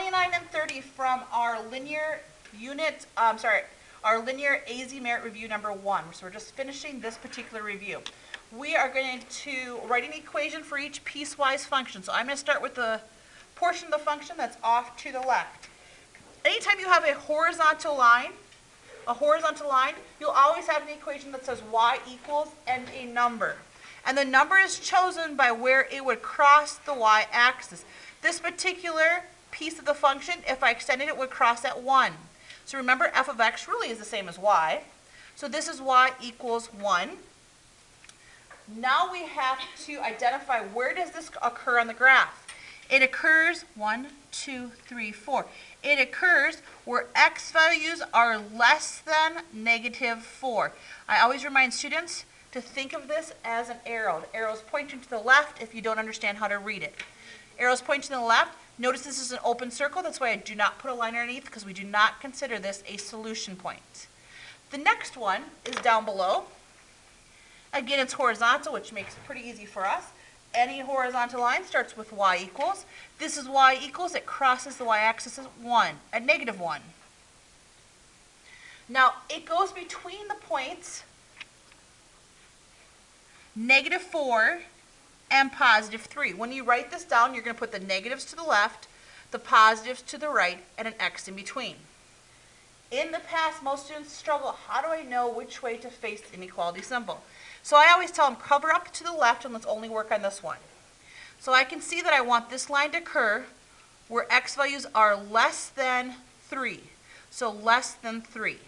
29 and 30 from our linear our linear AZ merit review number 1. So we're just finishing this particular review. We are going to write an equation for each piecewise function. So I'm going to start with the portion of the function that's off to the left. Anytime you have a horizontal line, you'll always have an equation that says y equals and a number. And the number is chosen by where it would cross the y-axis. This particular piece of the function, if I extended it, would cross at 1. So remember, f of x really is the same as y. So this is y equals 1. Now we have to identify where does this occur on the graph. It occurs 1, 2, 3, 4. It occurs where x values are less than -4. I always remind students to think of this as an arrow. The arrow is pointing to the left if you don't understand how to read it. Arrows pointing to the left. Notice this is an open circle. That's why I do not put a line underneath, because we do not consider this a solution point. The next one is down below. Again, it's horizontal, which makes it pretty easy for us. Any horizontal line starts with y equals. This is y equals. It crosses the y-axis at -1. Now, it goes between the points -4 and +3. When you write this down, you're going to put the negatives to the left, the positives to the right, and an x in between. In the past, most students struggle. How do I know which way to face the inequality symbol? So I always tell them, cover up to the left and let's only work on this one. So I can see that I want this line to occur where x values are less than 3. So less than 3.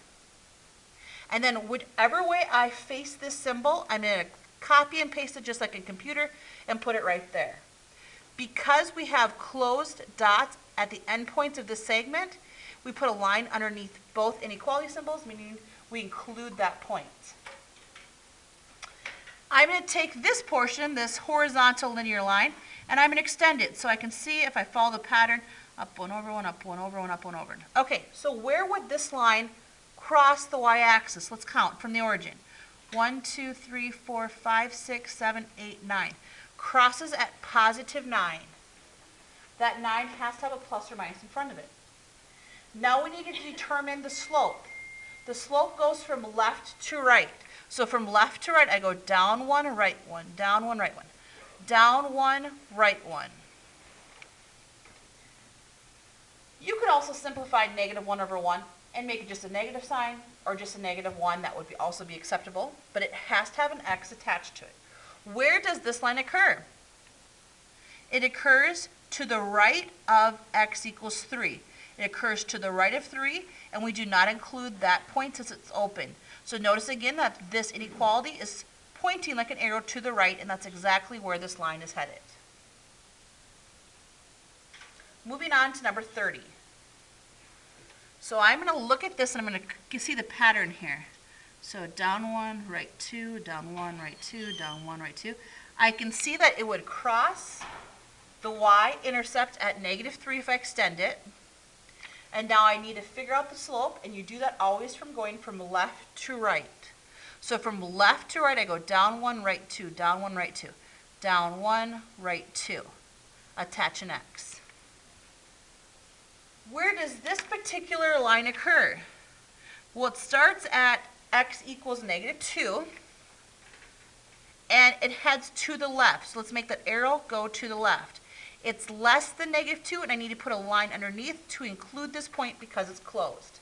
And then whichever way I face this symbol, I'm going to copy and paste it just like a computer and put it right there. Because we have closed dots at the endpoints of this segment, we put a line underneath both inequality symbols, meaning we include that point. I'm going to take this portion, this horizontal linear line, and I'm going to extend it so I can see if I follow the pattern, up one over one, up one over one, up one over. Okay, so where would this line cross the y-axis? Let's count from the origin. 1, 2, 3, 4, 5, 6, 7, 8, 9. Crosses at +9. That 9 has to have a plus or minus in front of it. Now we need to determine the slope. The slope goes from left to right. So from left to right, I go down 1, right 1, down 1, right 1, down 1, right 1. You could also simplify -1 over 1 and make it just a negative sign or just a -1. That would also be acceptable, but it has to have an x attached to it. Where does this line occur? It occurs to the right of x equals 3. It occurs to the right of 3, and we do not include that point since it's open. So notice again that this inequality is pointing like an arrow to the right, and that's exactly where this line is headed. Moving on to number 30. So I'm going to look at this and I'm going to see the pattern here. So down 1, right 2, down 1, right 2, down 1, right 2. I can see that it would cross the y-intercept at -3 if I extend it. And now I need to figure out the slope, and you do that always from going from left to right. So from left to right, I go down 1, right 2, down 1, right 2, down 1, right 2. Attach an x. Where does this particular line occur? Well, it starts at x equals -2, and it heads to the left. So let's make that arrow go to the left. It's less than -2, and I need to put a line underneath to include this point because it's closed.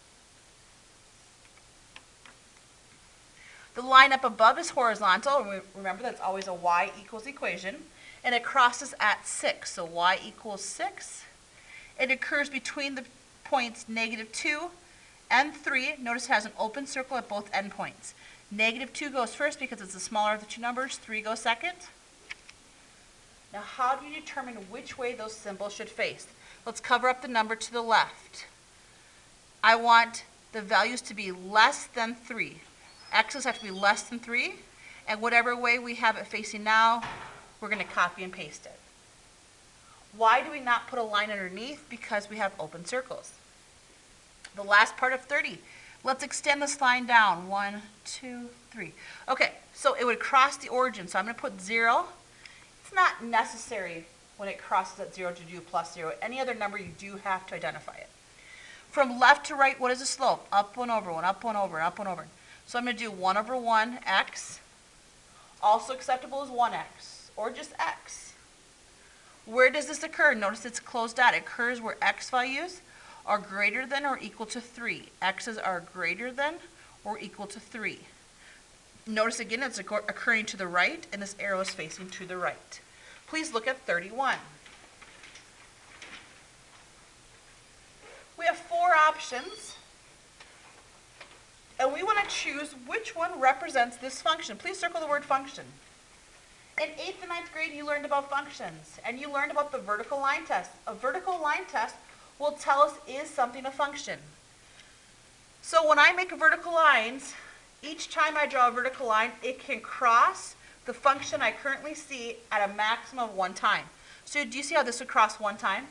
The line up above is horizontal, and remember that's always a y equals equation, and it crosses at 6, so y equals 6. It occurs between the points -2 and 3. Notice it has an open circle at both endpoints. -2 goes first because it's the smaller of the two numbers, 3 goes second. Now, how do you determine which way those symbols should face? Let's cover up the number to the left. I want the values to be less than 3. X's have to be less than 3, and whatever way we have it facing now, we're going to copy and paste it. Why do we not put a line underneath? Because we have open circles. The last part of 30. Let's extend this line down. 1, 2, 3. Okay, so it would cross the origin, so I'm going to put 0. It's not necessary when it crosses at 0 to do plus 0. Any other number, you do have to identify it. From left to right, what is the slope? Up 1 over 1, up 1 over, up 1 over. So I'm going to do 1 over 1 x. Also acceptable is 1x, or just x. Where does this occur? Notice it's closed out. It occurs where x values are greater than or equal to 3. X's are greater than or equal to 3. Notice again it's occurring to the right, and this arrow is facing to the right. Please look at 31. We have 4 options, and we want to choose which one represents this function. Please circle the word function. In 8th and 9th grade, you learned about functions, and you learned about the vertical line test. A vertical line test will tell us, is something a function? So when I make vertical lines, each time I draw a vertical line, it can cross the function I currently see at a maximum of 1 time. So do you see how this would cross 1 time?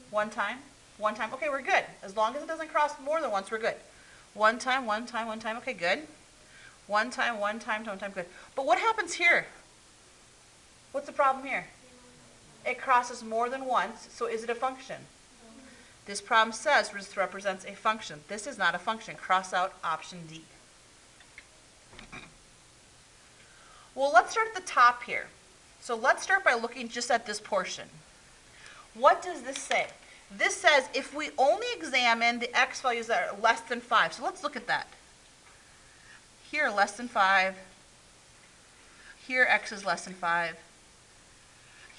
1 time? 1 time? Okay, we're good. As long as it doesn't cross more than once, we're good. 1 time, 1 time, 1 time. Okay, good. 1 time, 1 time, 1 time, good. But what happens here? What's the problem here? It crosses more than once, so is it a function? This problem says this represents a function. This is not a function. Cross out option D. Well, let's start at the top here. So let's start by looking just at this portion. What does this say? This says if we only examine the x values that are less than 5. So let's look at that. Here, less than 5. Here, x is less than 5.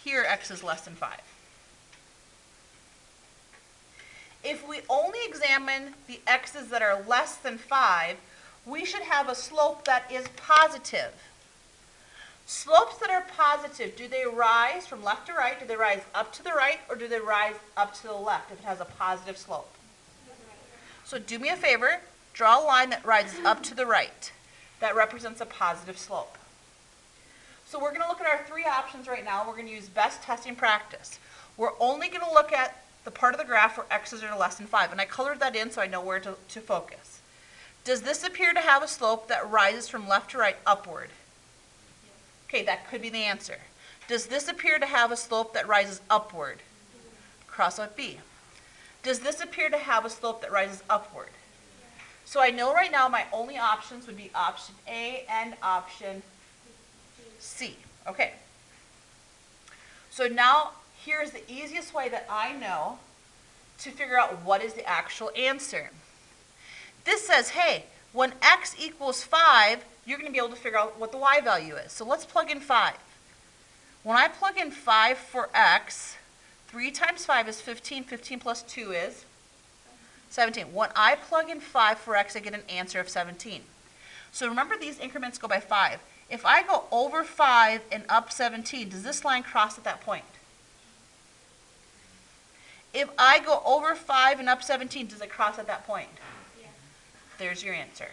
Here, x is less than 5. If we only examine the x's that are less than 5, we should have a slope that is positive. Slopes that are positive, do they rise from left to right? Do they rise up to the right, or do they rise up to the left if it has a positive slope? So do me a favor, draw a line that rises up to the right. That represents a positive slope. So we're going to look at our 3 options right now. We're going to use best testing practice. We're only going to look at the part of the graph where x's are less than 5. And I colored that in so I know where to focus. Does this appear to have a slope that rises from left to right upward? Okay, that could be the answer. Does this appear to have a slope that rises upward? Cross out B. Does this appear to have a slope that rises upward? So I know right now my only options would be option A and option C. Okay. So now here's the easiest way that I know to figure out what is the actual answer. This says, hey, when x equals 5, you're going to be able to figure out what the y value is. So let's plug in 5. When I plug in 5 for x, 3 times 5 is 15. 15 plus 2 is 17. When I plug in 5 for x, I get an answer of 17. So remember, these increments go by 5. If I go over 5 and up 17, does this line cross at that point? If I go over 5 and up 17, does it cross at that point? Yeah. There's your answer.